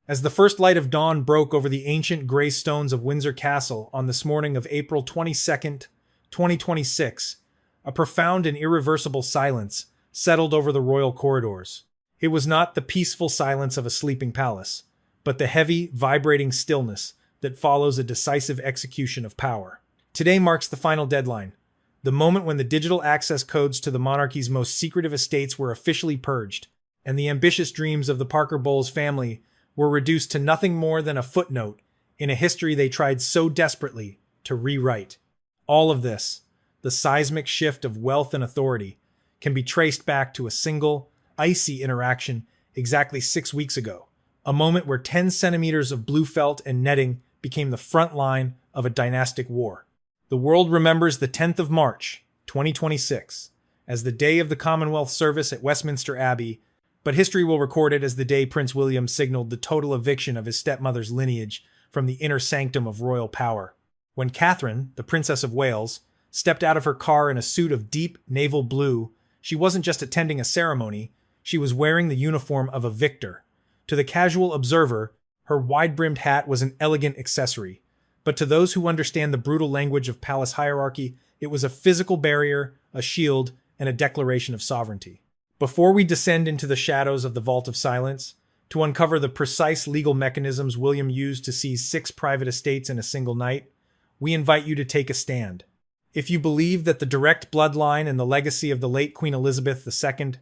As the first light of dawn broke over the ancient gray stones of Windsor Castle on this morning of April 22nd, 2026, a profound and irreversible silence settled over the royal corridors. It was not the peaceful silence of a sleeping palace, but the heavy, vibrating stillness that follows a decisive execution of power. Today marks the final deadline, the moment when the digital access codes to the monarchy's most secretive estates were officially purged, and the ambitious dreams of the Parker Bowles family were reduced to nothing more than a footnote in a history they tried so desperately to rewrite. All of this, the seismic shift of wealth and authority, can be traced back to a single, icy interaction exactly 6 weeks ago, a moment where 10 centimeters of blue felt and netting became the front line of a dynastic war. The world remembers the 10th of March, 2026, as the day of the Commonwealth service at Westminster Abbey, but history will record it as the day Prince William signaled the total eviction of his stepmother's lineage from the inner sanctum of royal power. When Catherine, the Princess of Wales, stepped out of her car in a suit of deep naval blue, she wasn't just attending a ceremony, she was wearing the uniform of a victor. To the casual observer, her wide-brimmed hat was an elegant accessory, but to those who understand the brutal language of palace hierarchy, it was a physical barrier, a shield, and a declaration of sovereignty. Before we descend into the shadows of the Vault of Silence, to uncover the precise legal mechanisms William used to seize 6 private estates in a single night, we invite you to take a stand. If you believe that the direct bloodline and the legacy of the late Queen Elizabeth II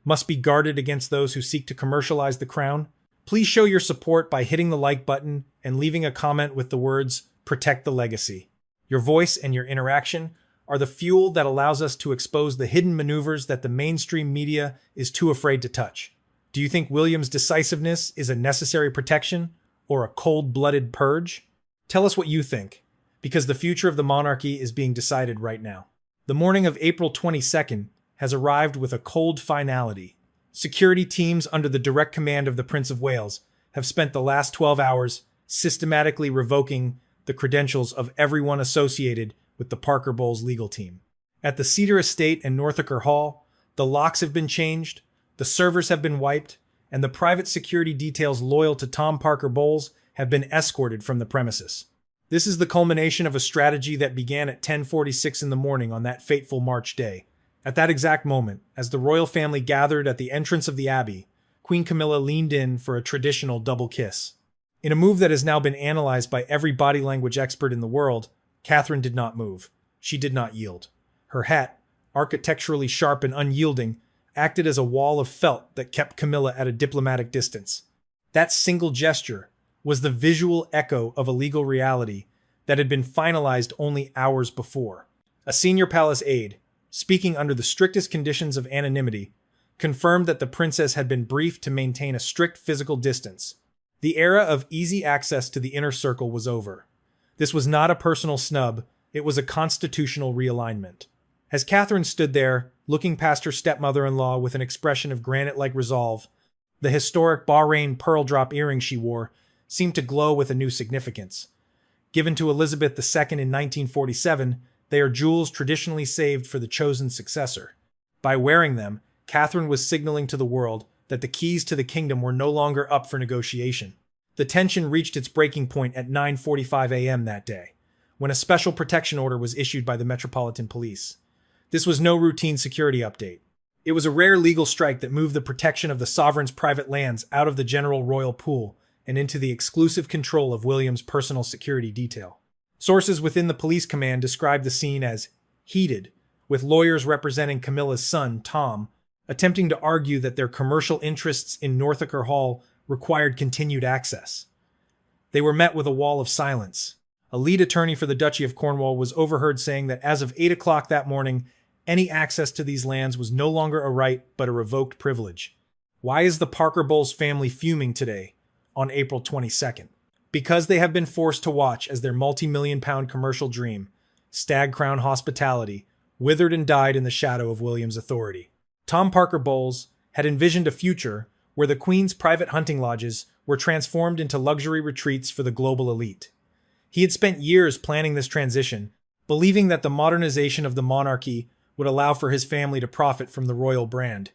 must be guarded against those who seek to commercialize the crown, please show your support by hitting the like button and leaving a comment with the words, "Protect the Legacy." Your voice and your interaction are the fuel that allows us to expose the hidden maneuvers that the mainstream media is too afraid to touch. Do you think William's decisiveness is a necessary protection or a cold-blooded purge? Tell us what you think, because the future of the monarchy is being decided right now. The morning of April 22nd has arrived with a cold finality. Security teams under the direct command of the Prince of Wales have spent the last 12 hours systematically revoking the credentials of everyone associated with the Parker Bowles legal team. At the Cedar Estate and Northanger Hall, the locks have been changed, the servers have been wiped, and the private security details loyal to Tom Parker Bowles have been escorted from the premises. This is the culmination of a strategy that began at 10:46 in the morning on that fateful March day. At that exact moment, as the royal family gathered at the entrance of the Abbey, Queen Camilla leaned in for a traditional double kiss. In a move that has now been analyzed by every body language expert in the world, Catherine did not move. She did not yield. Her hat, architecturally sharp and unyielding, acted as a wall of felt that kept Camilla at a diplomatic distance. That single gesture was the visual echo of a legal reality that had been finalized only hours before. A senior palace aide, speaking under the strictest conditions of anonymity, confirmed that the princess had been briefed to maintain a strict physical distance. The era of easy access to the inner circle was over. This was not a personal snub, it was a constitutional realignment. As Catherine stood there, looking past her stepmother-in-law with an expression of granite-like resolve, the historic Bahrain pearl drop earring she wore seemed to glow with a new significance. Given to Elizabeth II in 1947, they are jewels traditionally saved for the chosen successor. By wearing them, Catherine was signaling to the world that the keys to the kingdom were no longer up for negotiation. The tension reached its breaking point at 9:45 a.m. that day, when a special protection order was issued by the Metropolitan Police. This was no routine security update. It was a rare legal strike that moved the protection of the sovereign's private lands out of the general royal pool and into the exclusive control of William's personal security detail. Sources within the police command described the scene as heated, with lawyers representing Camilla's son, Tom, attempting to argue that their commercial interests in Northanger Hall required continued access. They were met with a wall of silence. A lead attorney for the Duchy of Cornwall was overheard saying that as of 8 o'clock that morning, any access to these lands was no longer a right but a revoked privilege. Why is the Parker Bowles family fuming today, on April 22nd? Because they have been forced to watch as their multi-million-pound commercial dream, Stag Crown Hospitality, withered and died in the shadow of William's authority. Tom Parker Bowles had envisioned a future where the Queen's private hunting lodges were transformed into luxury retreats for the global elite. He had spent years planning this transition, believing that the modernization of the monarchy would allow for his family to profit from the royal brand.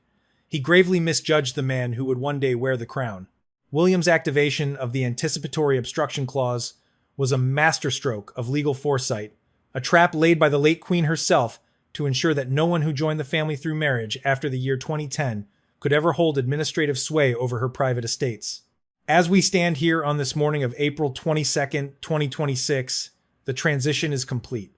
He gravely misjudged the man who would one day wear the crown. William's activation of the anticipatory obstruction clause was a masterstroke of legal foresight, a trap laid by the late Queen herself to ensure that no one who joined the family through marriage after the year 2010 could ever hold administrative sway over her private estates. As we stand here on this morning of April 22nd, 2026, the transition is complete.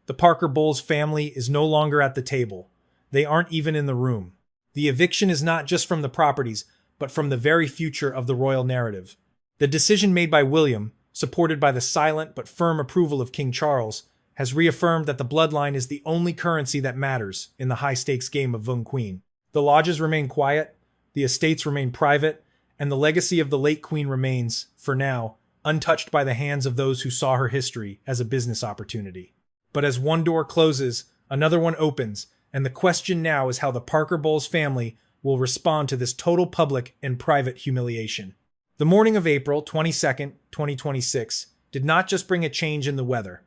The Parker Bowles family is no longer at the table. They aren't even in the room. The eviction is not just from the properties, but from the very future of the royal narrative. The decision made by William, supported by the silent but firm approval of King Charles, has reaffirmed that the bloodline is the only currency that matters in the high-stakes game of Vung Queen. The lodges remain quiet, the estates remain private, and the legacy of the late Queen remains, for now, untouched by the hands of those who saw her history as a business opportunity. But as one door closes, another one opens, and the question now is how the Parker Bowles family will respond to this total public and private humiliation. The morning of April 22nd, 2026, did not just bring a change in the weather.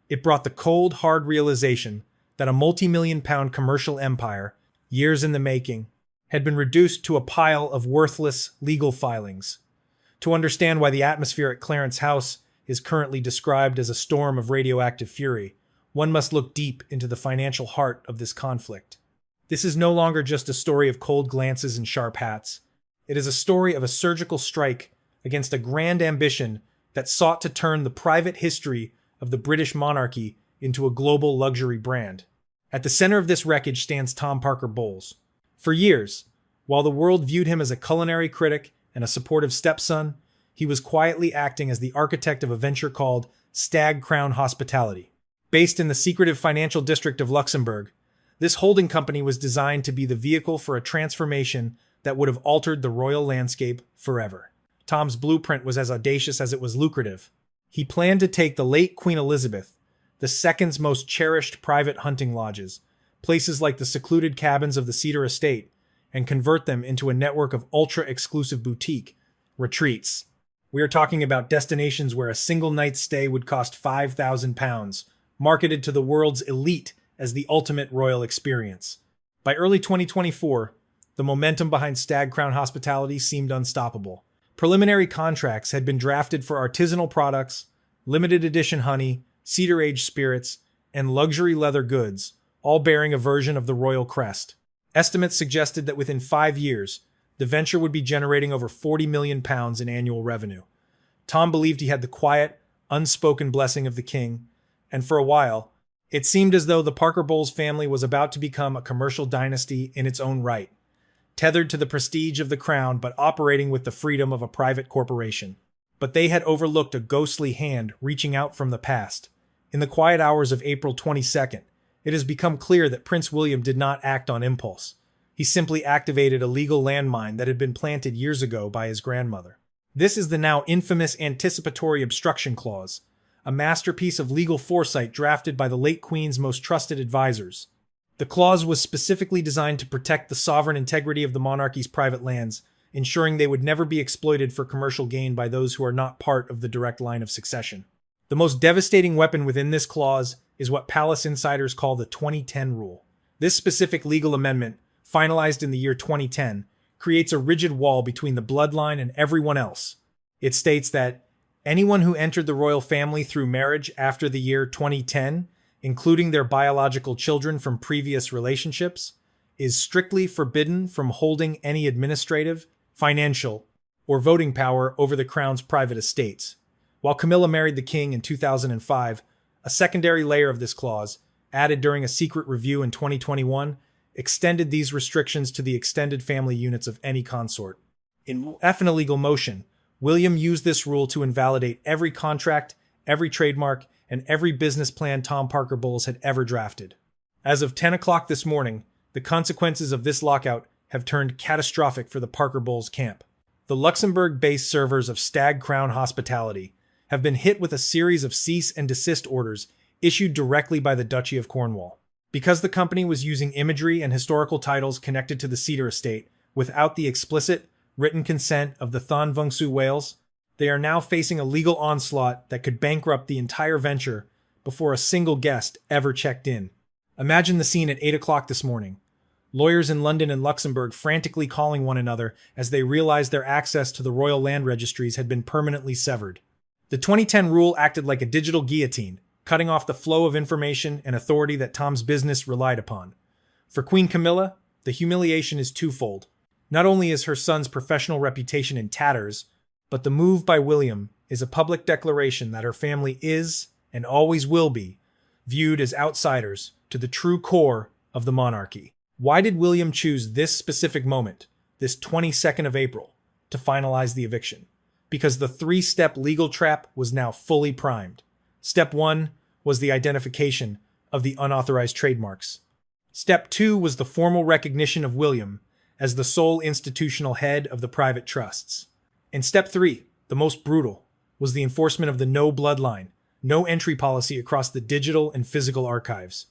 It brought the cold, hard realization that a multi-million-pound commercial empire, years in the making, had been reduced to a pile of worthless legal filings. To understand why the atmosphere at Clarence House is currently described as a storm of radioactive fury, one must look deep into the financial heart of this conflict. This is no longer just a story of cold glances and sharp hats. It is a story of a surgical strike against a grand ambition that sought to turn the private history of the British monarchy into a global luxury brand. At the center of this wreckage stands Tom Parker Bowles. For years, while the world viewed him as a culinary critic and a supportive stepson, he was quietly acting as the architect of a venture called Stag Crown Hospitality. Based in the secretive financial district of Luxembourg, this holding company was designed to be the vehicle for a transformation that would have altered the royal landscape forever. Tom's blueprint was as audacious as it was lucrative. He planned to take the late Queen Elizabeth, the second's most cherished private hunting lodges, places like the secluded cabins of the Cedar Estate, and convert them into a network of ultra-exclusive boutique retreats. We are talking about destinations where a single night's stay would cost £5,000, marketed to the world's elite as the ultimate royal experience. By early 2024, the momentum behind Stag Crown Hospitality seemed unstoppable. Preliminary contracts had been drafted for artisanal products, limited edition honey, cedar-aged spirits, and luxury leather goods, all bearing a version of the royal crest. Estimates suggested that within 5 years, the venture would be generating over £40 million in annual revenue. Tom believed he had the quiet, unspoken blessing of the king, and for a while, it seemed as though the Parker Bowles family was about to become a commercial dynasty in its own right, tethered to the prestige of the crown but operating with the freedom of a private corporation. But they had overlooked a ghostly hand reaching out from the past. In the quiet hours of April 22nd, it has become clear that Prince William did not act on impulse. He simply activated a legal landmine that had been planted years ago by his grandmother. This is the now infamous anticipatory obstruction clause, a masterpiece of legal foresight drafted by the late Queen's most trusted advisors. The clause was specifically designed to protect the sovereign integrity of the monarchy's private lands, ensuring they would never be exploited for commercial gain by those who are not part of the direct line of succession. The most devastating weapon within this clause is what palace insiders call the 2010 rule. This specific legal amendment, finalized in the year 2010, creates a rigid wall between the bloodline and everyone else. It states that anyone who entered the royal family through marriage after the year 2010, including their biological children from previous relationships, is strictly forbidden from holding any administrative, financial, or voting power over the crown's private estates. While Camilla married the king in 2005, a secondary layer of this clause, added during a secret review in 2021, extended these restrictions to the extended family units of any consort. In illegal motion, William used this rule to invalidate every contract, every trademark, and every business plan Tom Parker Bowles had ever drafted. As of 10 o'clock this morning, the consequences of this lockout have turned catastrophic for the Parker Bowles camp. The Luxembourg-based servers of Stag Crown Hospitality have been hit with a series of cease and desist orders issued directly by the Duchy of Cornwall. Because the company was using imagery and historical titles connected to the Cedar Estate without the explicit, written consent of the Thon Vung Su Wales, they are now facing a legal onslaught that could bankrupt the entire venture before a single guest ever checked in. Imagine the scene at 8 o'clock this morning. lawyers in London and Luxembourg frantically calling one another as they realized their access to the royal land registries had been permanently severed. The 2010 rule acted like a digital guillotine, cutting off the flow of information and authority that Tom's business relied upon. For Queen Camilla, the humiliation is twofold. Not only is her son's professional reputation in tatters, but the move by William is a public declaration that her family is, and always will be, viewed as outsiders to the true core of the monarchy. Why did William choose this specific moment, this 22nd of April, to finalize the eviction? Because the three-step legal trap was now fully primed. Step 1 was the identification of the unauthorized trademarks. Step 2 was the formal recognition of William as the sole institutional head of the private trusts. And Step 3, the most brutal, was the enforcement of the no bloodline, no entry policy across the digital and physical archives.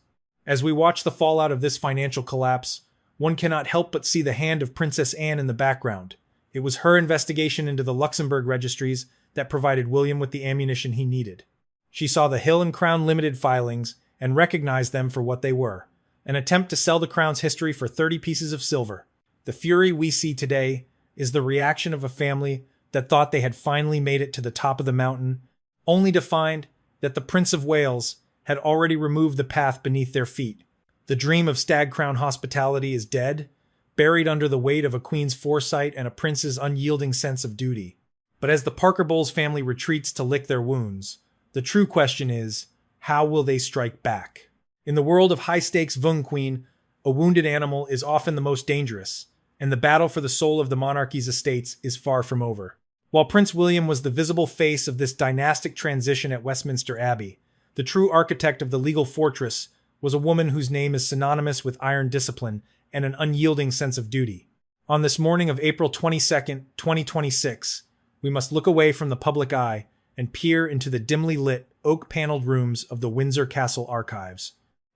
As we watch the fallout of this financial collapse, one cannot help but see the hand of Princess Anne in the background. It was her investigation into the Luxembourg registries that provided William with the ammunition he needed. She saw the Hill and Crown Limited filings and recognized them for what they were, an attempt to sell the Crown's history for 30 pieces of silver. The fury we see today is the reaction of a family that thought they had finally made it to the top of the mountain, only to find that the Prince of Wales had already removed the path beneath their feet. The dream of Stag Crown hospitality is dead, buried under the weight of a queen's foresight and a prince's unyielding sense of duty. But as the Parker Bowles family retreats to lick their wounds, the true question is, how will they strike back? In the world of high-stakes Vung Queen, a wounded animal is often the most dangerous, and the battle for the soul of the monarchy's estates is far from over. While Prince William was the visible face of this dynastic transition at Westminster Abbey, the true architect of the legal fortress was a woman whose name is synonymous with iron discipline and an unyielding sense of duty. On this morning of April 22nd, 2026, we must look away from the public eye and peer into the dimly lit, oak-paneled rooms of the Windsor Castle archives.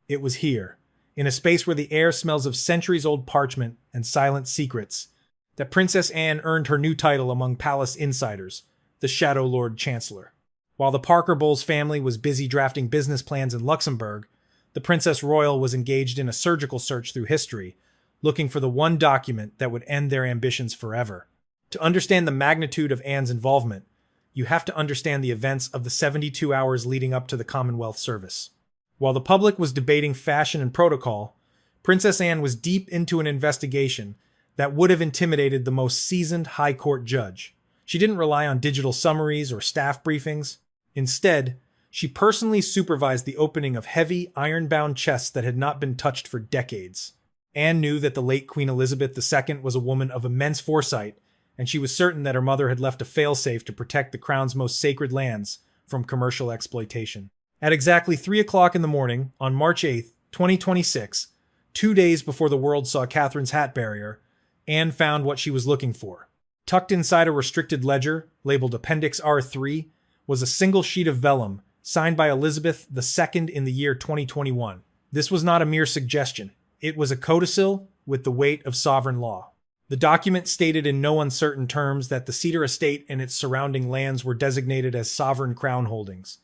It was here, in a space where the air smells of centuries-old parchment and silent secrets, that Princess Anne earned her new title among palace insiders, the Shadow Lord Chancellor. While the Parker Bowles family was busy drafting business plans in Luxembourg, the Princess Royal was engaged in a surgical search through history, looking for the one document that would end their ambitions forever. To understand the magnitude of Anne's involvement, you have to understand the events of the 72 hours leading up to the Commonwealth service. While the public was debating fashion and protocol, Princess Anne was deep into an investigation that would have intimidated the most seasoned high court judge. She didn't rely on digital summaries or staff briefings. Instead, she personally supervised the opening of heavy, iron-bound chests that had not been touched for decades. Anne knew that the late Queen Elizabeth II was a woman of immense foresight, and she was certain that her mother had left a failsafe to protect the Crown's most sacred lands from commercial exploitation. At exactly 3 o'clock in the morning, on March 8, 2026, 2 days before the world saw Catherine's hat barrier, Anne found what she was looking for. Tucked inside a restricted ledger, labeled Appendix R3, was a single sheet of vellum, signed by Elizabeth II in the year 2021. This was not a mere suggestion. It was a codicil with the weight of sovereign law. The document stated in no uncertain terms that the Cedar Estate and its surrounding lands were designated as sovereign crown holdings.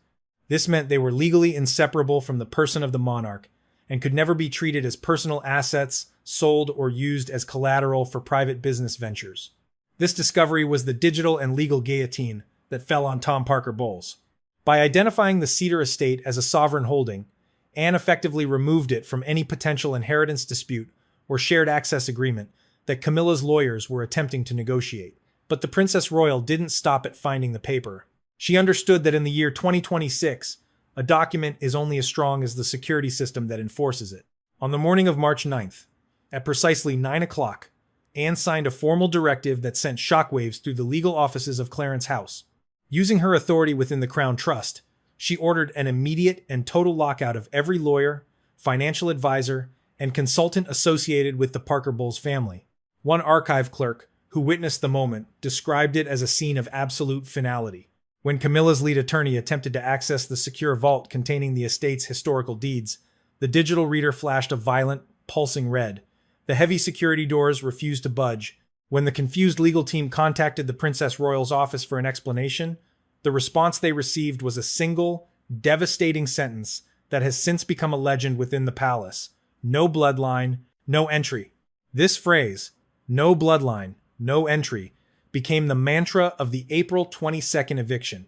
This meant they were legally inseparable from the person of the monarch and could never be treated as personal assets, sold or used as collateral for private business ventures. This discovery was the digital and legal guillotine that fell on Tom Parker Bowles. By identifying the Cedar Estate as a sovereign holding, Anne effectively removed it from any potential inheritance dispute or shared access agreement that Camilla's lawyers were attempting to negotiate. But the Princess Royal didn't stop at finding the paper. She understood that in the year 2026, a document is only as strong as the security system that enforces it. On the morning of March 9th, at precisely 9 o'clock, Anne signed a formal directive that sent shockwaves through the legal offices of Clarence House. Using her authority within the Crown Trust, she ordered an immediate and total lockout of every lawyer, financial advisor, and consultant associated with the Parker Bowles family. One archive clerk, who witnessed the moment, described it as a scene of absolute finality. When Camilla's lead attorney attempted to access the secure vault containing the estate's historical deeds, the digital reader flashed a violent, pulsing red. The heavy security doors refused to budge. When the confused legal team contacted the Princess Royal's office for an explanation, the response they received was a single, devastating sentence that has since become a legend within the palace. No bloodline, no entry. This phrase, no bloodline, no entry, became the mantra of the April 22nd eviction.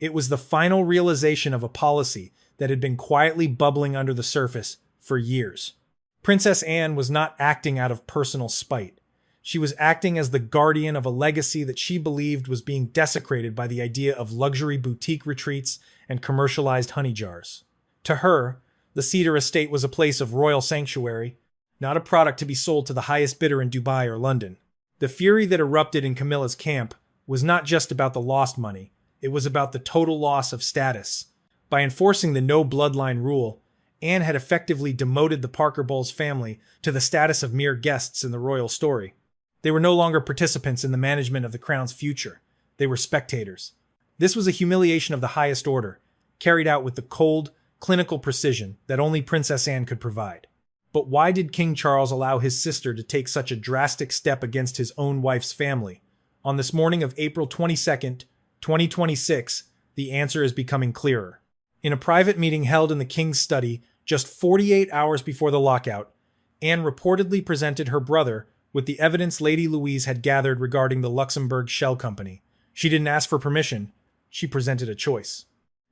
It was the final realization of a policy that had been quietly bubbling under the surface for years. Princess Anne was not acting out of personal spite. She was acting as the guardian of a legacy that she believed was being desecrated by the idea of luxury boutique retreats and commercialized honey jars. To her, the Cedar Estate was a place of royal sanctuary, not a product to be sold to the highest bidder in Dubai or London. The fury that erupted in Camilla's camp was not just about the lost money, it was about the total loss of status. By enforcing the no bloodline rule, Anne had effectively demoted the Parker Bowles family to the status of mere guests in the royal story. They were no longer participants in the management of the crown's future. They were spectators. This was a humiliation of the highest order, carried out with the cold, clinical precision that only Princess Anne could provide. But why did King Charles allow his sister to take such a drastic step against his own wife's family? On this morning of April 22nd, 2026, the answer is becoming clearer. In a private meeting held in the King's study just 48 hours before the lockout, Anne reportedly presented her brother with the evidence Lady Louise had gathered regarding the Luxembourg Shell Company. She didn't ask for permission. She presented a choice.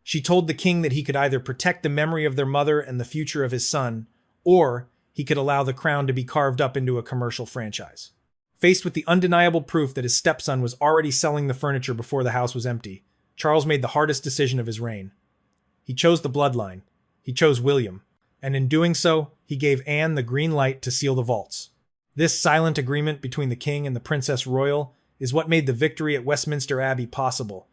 She told the king that he could either protect the memory of their mother and the future of his son, or he could allow the crown to be carved up into a commercial franchise. Faced with the undeniable proof that his stepson was already selling the furniture before the house was empty, Charles made the hardest decision of his reign. He chose the bloodline. He chose William. And in doing so, he gave Anne the green light to seal the vaults. This silent agreement between the king and the Princess Royal is what made the victory at Westminster Abbey possible.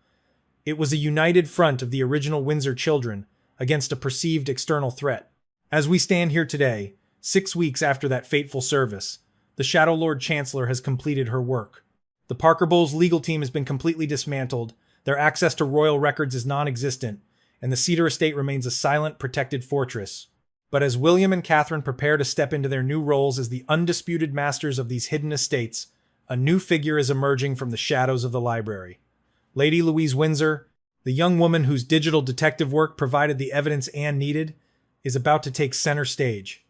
It was a united front of the original Windsor children against a perceived external threat. As we stand here today, 6 weeks after that fateful service, the Shadow Lord Chancellor has completed her work. The Parker Bowles legal team has been completely dismantled, their access to royal records is non-existent, and the Cedar Estate remains a silent, protected fortress. But as William and Catherine prepare to step into their new roles as the undisputed masters of these hidden estates, a new figure is emerging from the shadows of the library. Lady Louise Windsor, the young woman whose digital detective work provided the evidence Anne needed, is about to take center stage.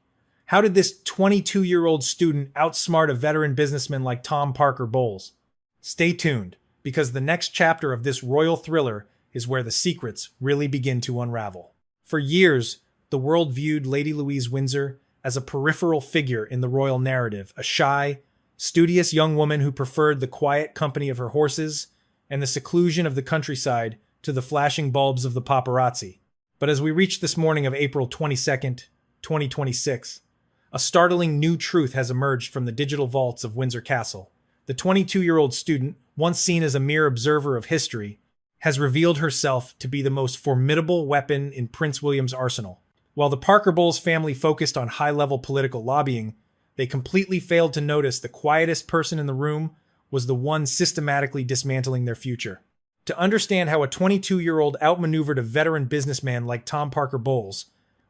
How did this 22-year-old student outsmart a veteran businessman like Tom Parker Bowles? Stay tuned, because the next chapter of this royal thriller is where the secrets really begin to unravel. For years, the world viewed Lady Louise Windsor as a peripheral figure in the royal narrative, a shy, studious young woman who preferred the quiet company of her horses and the seclusion of the countryside to the flashing bulbs of the paparazzi. But as we reach this morning of April 22nd, 2026, a startling new truth has emerged from the digital vaults of Windsor Castle. The 22-year-old student, once seen as a mere observer of history, has revealed herself to be the most formidable weapon in Prince William's arsenal. While the Parker Bowles family focused on high-level political lobbying, they completely failed to notice the quietest person in the room was the one systematically dismantling their future. To understand how a 22-year-old outmaneuvered a veteran businessman like Tom Parker Bowles,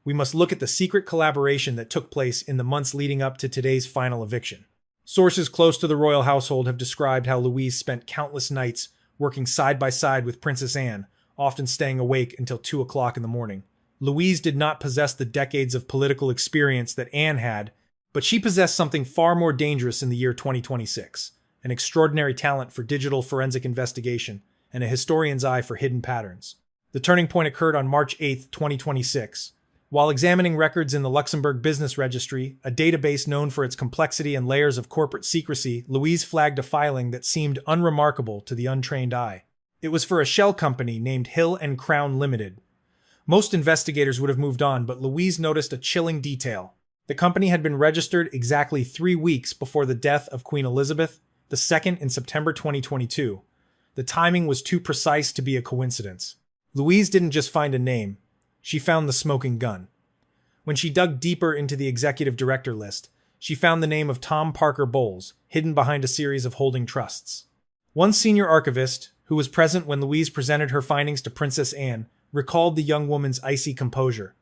we must look at the secret collaboration that took place in the months leading up to today's final eviction. Sources close to the royal household have described how Louise spent countless nights working side by side with Princess Anne, often staying awake until 2 o'clock in the morning. Louise did not possess the decades of political experience that Anne had, but she possessed something far more dangerous in the year 2026, an extraordinary talent for digital forensic investigation and a historian's eye for hidden patterns. The turning point occurred on March 8, 2026. While examining records in the Luxembourg Business Registry, a database known for its complexity and layers of corporate secrecy, Louise flagged a filing that seemed unremarkable to the untrained eye. It was for a shell company named Hill and Crown Limited. Most investigators would have moved on, but Louise noticed a chilling detail. The company had been registered exactly 3 weeks before the death of Queen Elizabeth II in September 2022. The timing was too precise to be a coincidence. Louise didn't just find a name, she found the smoking gun. When she dug deeper into the executive director list, she found the name of Tom Parker Bowles, hidden behind a series of holding trusts. One senior archivist, who was present when Louise presented her findings to Princess Anne, recalled the young woman's icy composure.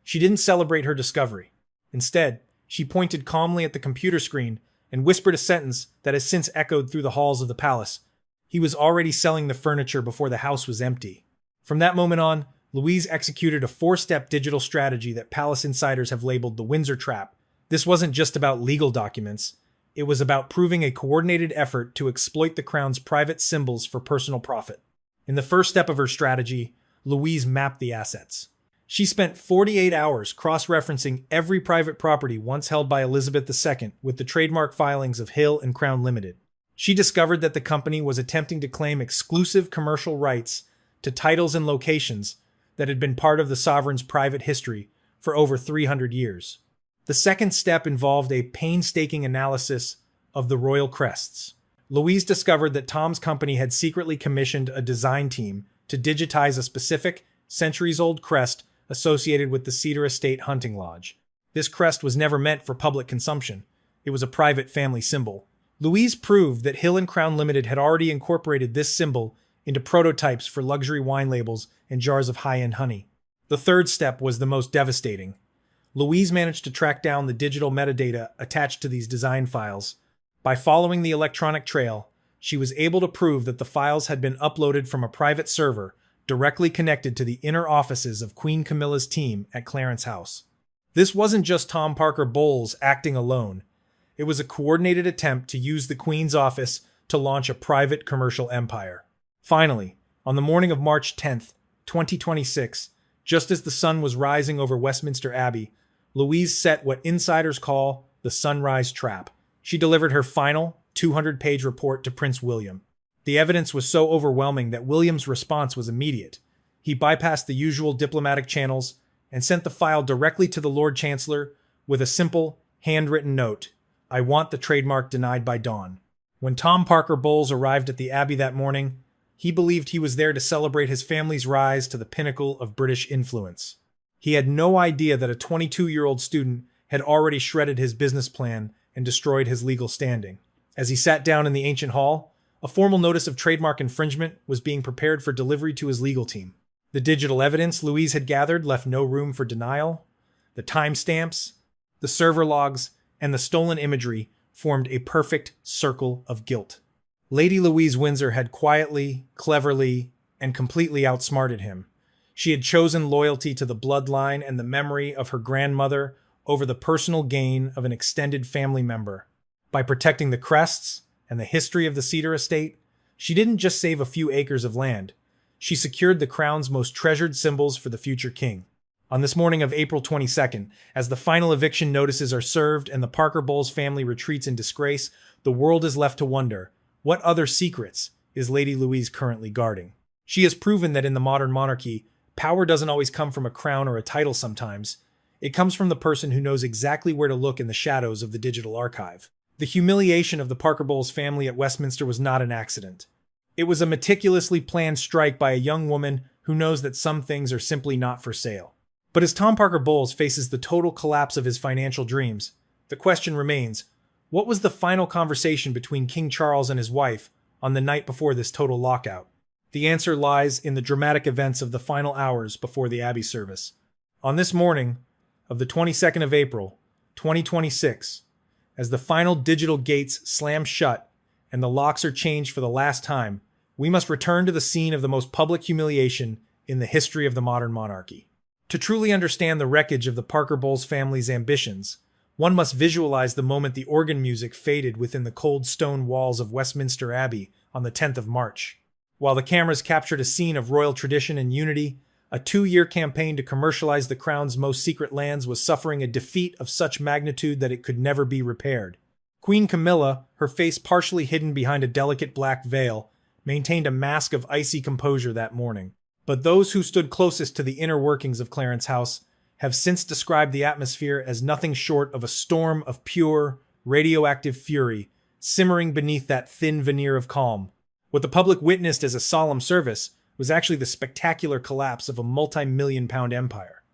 She didn't celebrate her discovery. Instead, she pointed calmly at the computer screen and whispered a sentence that has since echoed through the halls of the palace. He was already selling the furniture before the house was empty. From that moment on, Louise executed a 4-step digital strategy that palace insiders have labeled the Windsor Trap, This wasn't just about legal documents. It was about proving a coordinated effort to exploit the crown's private symbols for personal profit. In the first step of her strategy, Louise mapped the assets. She spent 48 hours cross-referencing every private property once held by Elizabeth II with the trademark filings of Hill and Crown Limited. She discovered that the company was attempting to claim exclusive commercial rights to titles and locations that had been part of the sovereign's private history for over 300 years. The second step involved a painstaking analysis of the royal crests. Louise discovered that Tom's company had secretly commissioned a design team to digitize a specific, centuries-old crest associated with the Cedar Estate hunting lodge. This crest was never meant for public consumption. It was a private family symbol. Louise proved that Hill and Crown Limited had already incorporated this symbol into prototypes for luxury wine labels and jars of high-end honey. The third step was the most devastating. Louise managed to track down the digital metadata attached to these design files. By following the electronic trail, she was able to prove that the files had been uploaded from a private server directly connected to the inner offices of Queen Camilla's team at Clarence House. This wasn't just Tom Parker Bowles acting alone. It was a coordinated attempt to use the Queen's office to launch a private commercial empire. Finally, on the morning of March 10th, 2026, just as the sun was rising over Westminster Abbey, Louise set what insiders call the sunrise trap. She delivered her final 200-page report to Prince William. The evidence was so overwhelming that William's response was immediate. He bypassed the usual diplomatic channels and sent the file directly to the Lord Chancellor with a simple, handwritten note: "I want the trademark denied by dawn." When Tom Parker Bowles arrived at the Abbey that morning, he believed he was there to celebrate his family's rise to the pinnacle of British influence. He had no idea that a 22-year-old student had already shredded his business plan and destroyed his legal standing. As he sat down in the ancient hall, a formal notice of trademark infringement was being prepared for delivery to his legal team. The digital evidence Louise had gathered left no room for denial. The timestamps, the server logs, and the stolen imagery formed a perfect circle of guilt. Lady Louise Windsor had quietly, cleverly, and completely outsmarted him. She had chosen loyalty to the bloodline and the memory of her grandmother over the personal gain of an extended family member. By protecting the crests and the history of the Cedar Estate, she didn't just save a few acres of land. She secured the crown's most treasured symbols for the future king. On this morning of April 22nd, as the final eviction notices are served and the Parker Bowles family retreats in disgrace, the world is left to wonder, what other secrets is Lady Louise currently guarding? She has proven that in the modern monarchy, power doesn't always come from a crown or a title sometimes. It comes from the person who knows exactly where to look in the shadows of the digital archive. The humiliation of the Parker Bowles family at Westminster was not an accident. It was a meticulously planned strike by a young woman who knows that some things are simply not for sale. But as Tom Parker Bowles faces the total collapse of his financial dreams, the question remains, what was the final conversation between King Charles and his wife on the night before this total lockout? The answer lies in the dramatic events of the final hours before the Abbey service. On this morning of the 22nd of April, 2026, as the final digital gates slam shut and the locks are changed for the last time, we must return to the scene of the most public humiliation in the history of the modern monarchy. To truly understand the wreckage of the Parker Bowles family's ambitions, one must visualize the moment the organ music faded within the cold stone walls of Westminster Abbey on the 10th of March. While the cameras captured a scene of royal tradition and unity, a 2-year campaign to commercialize the crown's most secret lands was suffering a defeat of such magnitude that it could never be repaired. Queen Camilla, her face partially hidden behind a delicate black veil, maintained a mask of icy composure that morning. But those who stood closest to the inner workings of Clarence House have since described the atmosphere as nothing short of a storm of pure, radioactive fury simmering beneath that thin veneer of calm. What the public witnessed as a solemn service was actually the spectacular collapse of a multi-million-pound empire.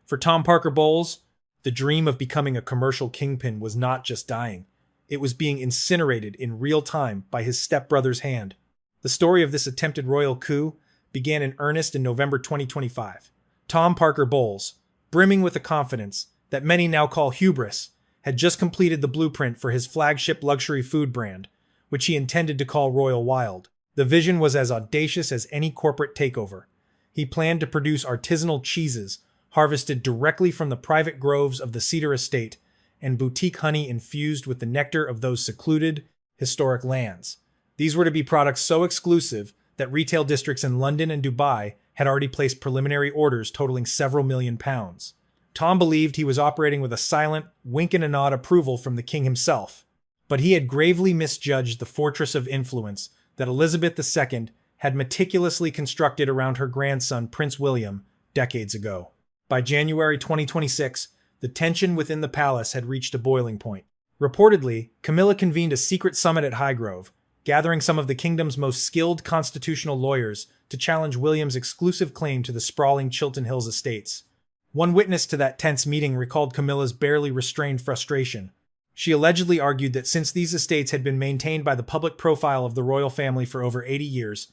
For Tom Parker Bowles, the dream of becoming a commercial kingpin was not just dying. It was being incinerated in real time by his stepbrother's hand. The story of this attempted royal coup began in earnest in November 2025. Tom Parker Bowles, brimming with a confidence that many now call hubris, had just completed the blueprint for his flagship luxury food brand, which he intended to call Royal Wild. The vision was as audacious as any corporate takeover. He planned to produce artisanal cheeses harvested directly from the private groves of the Cedar Estate and boutique honey infused with the nectar of those secluded, historic lands. These were to be products so exclusive that retail districts in London and Dubai had already placed preliminary orders totaling several £1,000,000. Tom believed he was operating with a silent, wink and a nod approval from the king himself, but he had gravely misjudged the fortress of influence that Elizabeth II had meticulously constructed around her grandson, Prince William, decades ago. By January 2026, the tension within the palace had reached a boiling point. Reportedly, Camilla convened a secret summit at Highgrove, gathering some of the kingdom's most skilled constitutional lawyers to challenge William's exclusive claim to the sprawling Chiltern Hills estates. One witness to that tense meeting recalled Camilla's barely restrained frustration. She allegedly argued that since these estates had been maintained by the public profile of the royal family for over 80 years,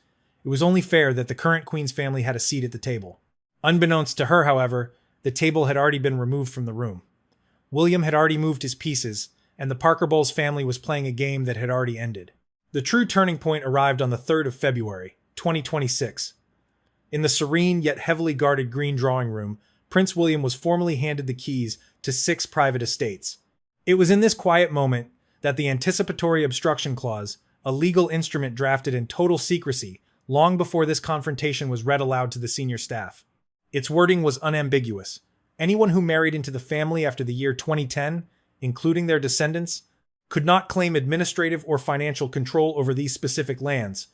it was only fair that the current Queen's family had a seat at the table. Unbeknownst to her, however, the table had already been removed from the room. William had already moved his pieces, and the Parker Bowles family was playing a game that had already ended. The true turning point arrived on the 3rd of February, 2026. In the serene yet heavily guarded green drawing room, Prince William was formally handed the keys to 6 private estates. It was in this quiet moment that the anticipatory obstruction clause, a legal instrument drafted in total secrecy long before this confrontation was read aloud to the senior staff. Its wording was unambiguous. Anyone who married into the family after the year 2010, including their descendants, could not claim administrative or financial control over these specific lands.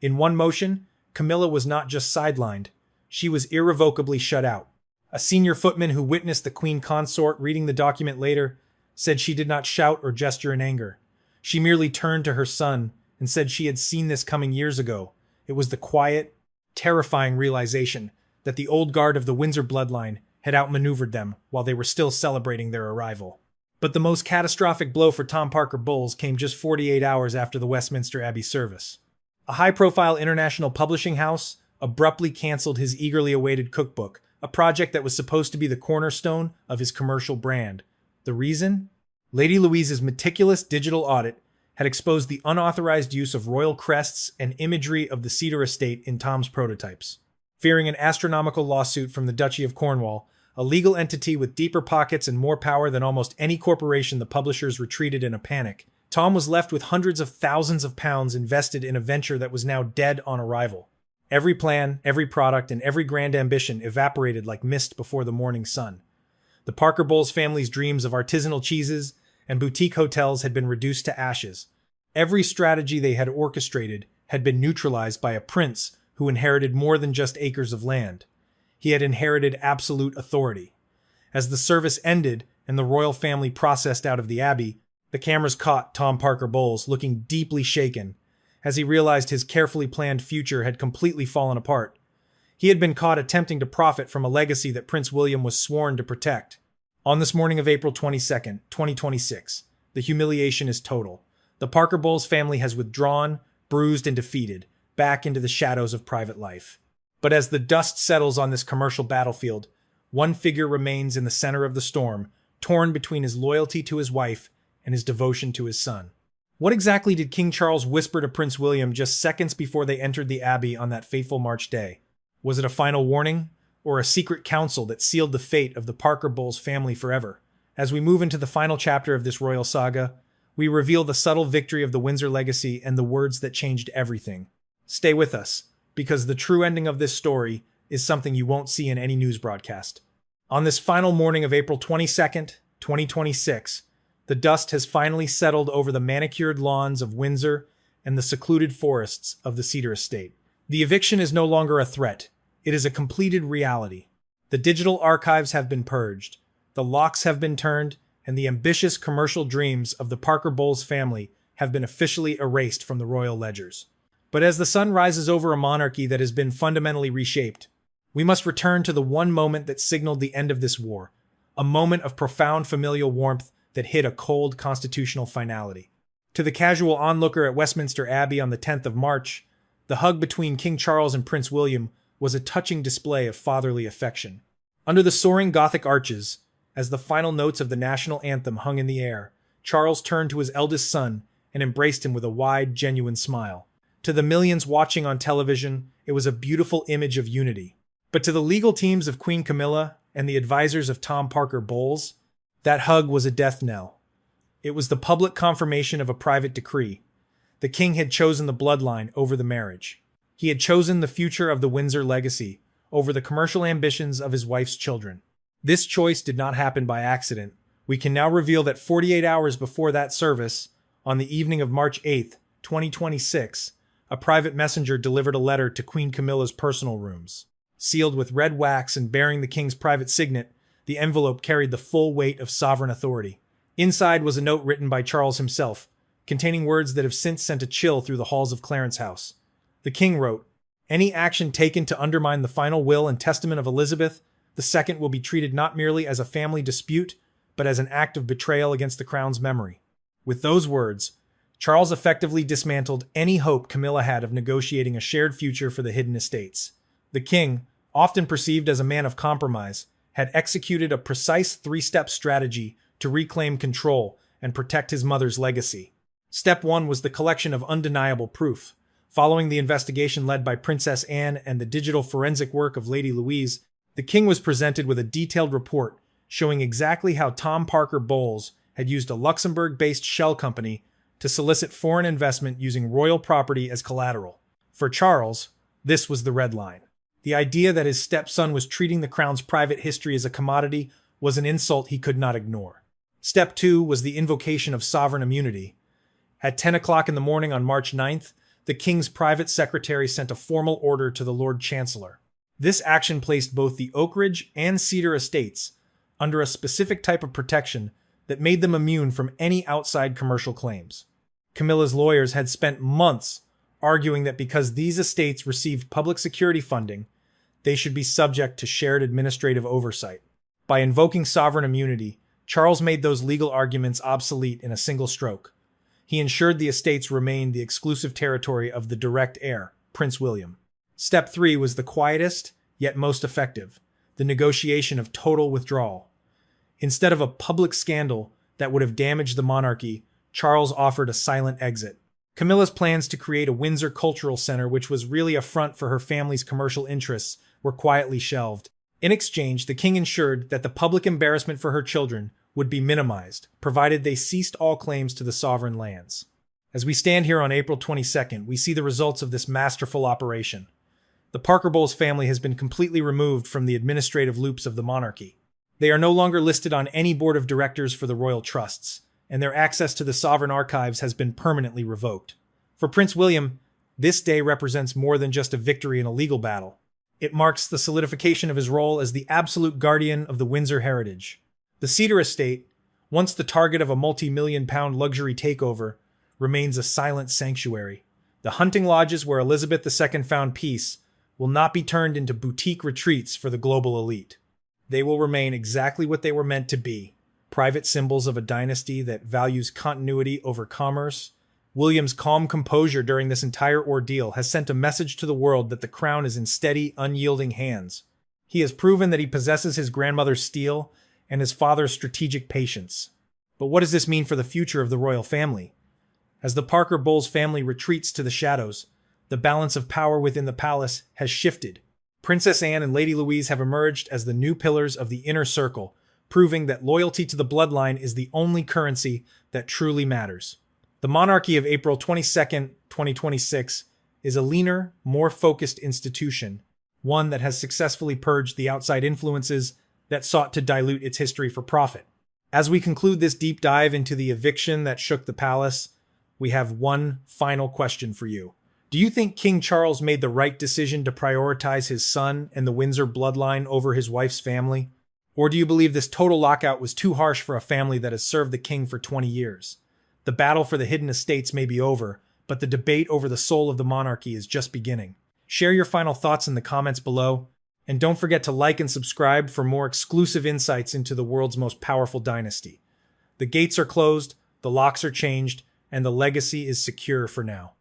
In one motion, Camilla was not just sidelined, she was irrevocably shut out. A senior footman who witnessed the Queen Consort reading the document later said she did not shout or gesture in anger. She merely turned to her son and said she had seen this coming years ago. It was the quiet, terrifying realization that the old guard of the Windsor bloodline had outmaneuvered them while they were still celebrating their arrival. But the most catastrophic blow for Tom Parker Bowles came just 48 hours after the Westminster Abbey service. A high-profile international publishing house abruptly canceled his eagerly awaited cookbook, a project that was supposed to be the cornerstone of his commercial brand. The reason? Lady Louise's meticulous digital audit had exposed the unauthorized use of royal crests and imagery of the Cedar estate in Tom's prototypes. Fearing an astronomical lawsuit from the Duchy of Cornwall, a legal entity with deeper pockets and more power than almost any corporation, the publishers retreated in a panic. Tom was left with hundreds of thousands of pounds invested in a venture that was now dead on arrival. Every plan, every product, and every grand ambition evaporated like mist before the morning sun. The Parker Bowles family's dreams of artisanal cheeses and boutique hotels had been reduced to ashes. Every strategy they had orchestrated had been neutralized by a prince who inherited more than just acres of land. He had inherited absolute authority. As the service ended and the royal family processed out of the abbey, the cameras caught Tom Parker Bowles looking deeply shaken as he realized his carefully planned future had completely fallen apart. He had been caught attempting to profit from a legacy that Prince William was sworn to protect. On this morning of April 22nd, 2026, the humiliation is total. The Parker Bowles family has withdrawn, bruised and defeated, back into the shadows of private life. But as the dust settles on this commercial battlefield, one figure remains in the center of the storm, torn between his loyalty to his wife and his devotion to his son. What exactly did King Charles whisper to Prince William just seconds before they entered the Abbey on that fateful March day? Was it a final warning, or a secret counsel that sealed the fate of the Parker Bowles family forever? As we move into the final chapter of this royal saga, we reveal the subtle victory of the Windsor legacy and the words that changed everything. Stay with us, because the true ending of this story is something you won't see in any news broadcast. On this final morning of April 22nd, 2026, the dust has finally settled over the manicured lawns of Windsor and the secluded forests of the Cedar estate. The eviction is no longer a threat. It is a completed reality. The digital archives have been purged, the locks have been turned, and the ambitious commercial dreams of the Parker Bowles family have been officially erased from the royal ledgers. But as the sun rises over a monarchy that has been fundamentally reshaped, we must return to the one moment that signaled the end of this war, a moment of profound familial warmth that hid a cold constitutional finality. To the casual onlooker at Westminster Abbey on the 10th of March, the hug between King Charles and Prince William was a touching display of fatherly affection. Under the soaring Gothic arches, as the final notes of the national anthem hung in the air, Charles turned to his eldest son and embraced him with a wide, genuine smile. To the millions watching on television, it was a beautiful image of unity. But to the legal teams of Queen Camilla and the advisors of Tom Parker Bowles, That hug was a death knell. It was the public confirmation of a private decree. The king had chosen the bloodline over the marriage. He had chosen the future of the Windsor legacy over the commercial ambitions of his wife's children. This choice did not happen by accident. We can now reveal that 48 hours before that service, on the evening of March 8th, 2026, a private messenger delivered a letter to Queen Camilla's personal rooms. Sealed with red wax and bearing the king's private signet, the envelope carried the full weight of sovereign authority. Inside was a note written by Charles himself, containing words that have since sent a chill through the halls of Clarence House. The king wrote, "Any action taken to undermine the final will and testament of Elizabeth II will be treated not merely as a family dispute, but as an act of betrayal against the crown's memory." With those words, Charles effectively dismantled any hope Camilla had of negotiating a shared future for the hidden estates. The king, often perceived as a man of compromise, had executed a precise three-step strategy to reclaim control and protect his mother's legacy. Step 1 was the collection of undeniable proof. Following the investigation led by Princess Anne and the digital forensic work of Lady Louise, the king was presented with a detailed report showing exactly how Tom Parker Bowles had used a Luxembourg-based shell company to solicit foreign investment using royal property as collateral. For Charles, this was the red line. The idea that his stepson was treating the crown's private history as a commodity was an insult he could not ignore. Step 2 was the invocation of sovereign immunity. At 10 o'clock in the morning on March 9th, the king's private secretary sent a formal order to the Lord Chancellor. This action placed both the Oakridge and Cedar estates under a specific type of protection that made them immune from any outside commercial claims. Camilla's lawyers had spent months arguing that because these estates received public security funding, they should be subject to shared administrative oversight. By invoking sovereign immunity, Charles made those legal arguments obsolete in a single stroke. He ensured the estates remained the exclusive territory of the direct heir, Prince William. Step 3 was the quietest, yet most effective, the negotiation of total withdrawal. Instead of a public scandal that would have damaged the monarchy, Charles offered a silent exit. Camilla's plans to create a Windsor Cultural Center, which was really a front for her family's commercial interests, were quietly shelved. In exchange, the king ensured that the public embarrassment for her children would be minimized, provided they ceased all claims to the sovereign lands. As we stand here on April 22nd, we see the results of this masterful operation. The Parker Bowles family has been completely removed from the administrative loops of the monarchy. They are no longer listed on any board of directors for the royal trusts, and their access to the sovereign archives has been permanently revoked. For Prince William, this day represents more than just a victory in a legal battle. It marks the solidification of his role as the absolute guardian of the Windsor heritage. The Cedar estate, once the target of a multi-million-pound luxury takeover, remains a silent sanctuary. The hunting lodges where Elizabeth II found peace will not be turned into boutique retreats for the global elite. They will remain exactly what they were meant to be, private symbols of a dynasty that values continuity over commerce. William's calm composure during this entire ordeal has sent a message to the world that the crown is in steady, unyielding hands. He has proven that he possesses his grandmother's steel and his father's strategic patience. But what does this mean for the future of the royal family? As the Parker Bowles family retreats to the shadows, the balance of power within the palace has shifted. Princess Anne and Lady Louise have emerged as the new pillars of the inner circle, proving that loyalty to the bloodline is the only currency that truly matters. The monarchy of April 22nd, 2026 is a leaner, more focused institution, one that has successfully purged the outside influences that sought to dilute its history for profit. As we conclude this deep dive into the eviction that shook the palace, we have one final question for you. Do you think King Charles made the right decision to prioritize his son and the Windsor bloodline over his wife's family? Or do you believe this total lockout was too harsh for a family that has served the king for 20 years? The battle for the hidden estates may be over, but the debate over the soul of the monarchy is just beginning. Share your final thoughts in the comments below, and don't forget to like and subscribe for more exclusive insights into the world's most powerful dynasty. The gates are closed, the locks are changed, and the legacy is secure for now.